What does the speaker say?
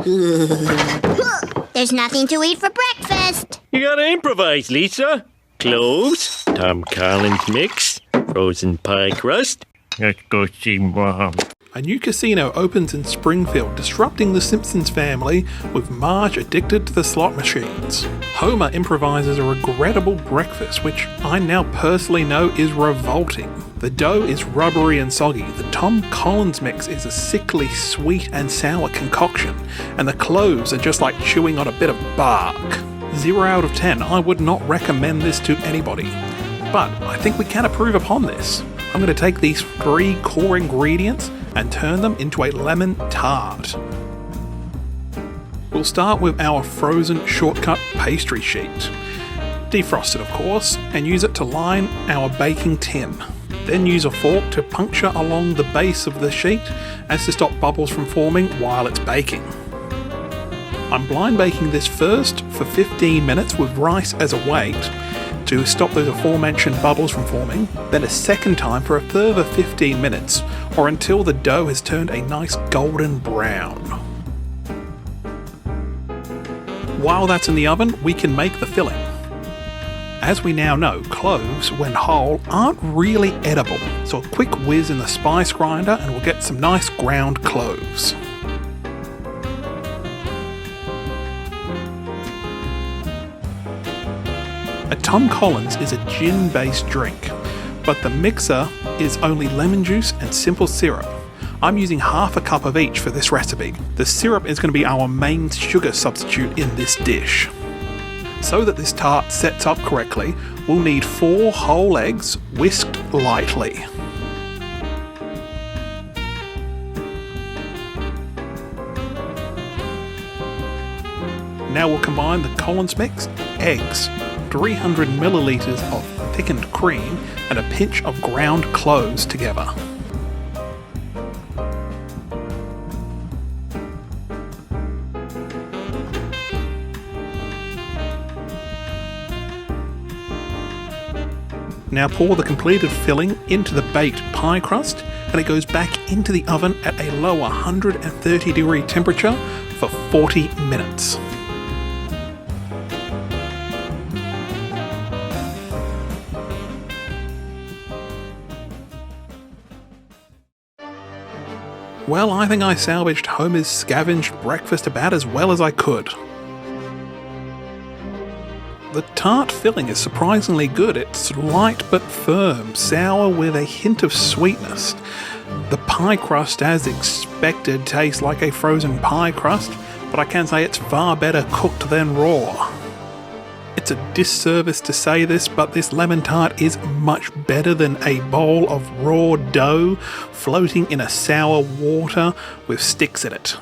There's nothing to eat for breakfast. You gotta improvise, Lisa. Cloves, Tom Collins mix, frozen pie crust. Let's go see Mom. A new casino opens in Springfield, disrupting the Simpsons family with Marge addicted to the slot machines. Homer improvises a regrettable breakfast, which I now personally know is revolting. The dough is rubbery and soggy, the Tom Collins mix is a sickly sweet and sour concoction, and the cloves are just like chewing on a bit of bark. 0 out of 10, I would not recommend this to anybody. But I think we can improve upon this. I'm going to take these 3 core ingredients and turn them into a lemon tart. We'll start with our frozen shortcut pastry sheet. Defrost it, of course, and use it to line our baking tin. Then use a fork to puncture along the base of the sheet as to stop bubbles from forming while it's baking. I'm blind baking this first for 15 minutes with rice as a weight to stop those aforementioned bubbles from forming, then a second time for a further 15 minutes, or until the dough has turned a nice golden brown. While that's in the oven, we can make the filling. As we now know, cloves, when whole, aren't really edible, so a quick whiz in the spice grinder and we'll get some nice ground cloves. A Tom Collins is a gin-based drink, but the mixer is only lemon juice and simple syrup. I'm using half a cup of each for this recipe. The syrup is going to be our main sugar substitute in this dish. So that this tart sets up correctly, we'll need 4 whole eggs whisked lightly. Now we'll combine the Collins mix, eggs, 300 milliliters of thickened cream, and a pinch of ground cloves together. Now pour the completed filling into the baked pie crust, and it goes back into the oven at a low 130 degree temperature for 40 minutes. Well, I think I salvaged Homer's scavenged breakfast about as well as I could. The tart filling is surprisingly good. It's light but firm, sour with a hint of sweetness. The pie crust, as expected, tastes like a frozen pie crust, but I can say it's far better cooked than raw. It's a disservice to say this, but this lemon tart is much better than a bowl of raw dough floating in a sour water with sticks in it.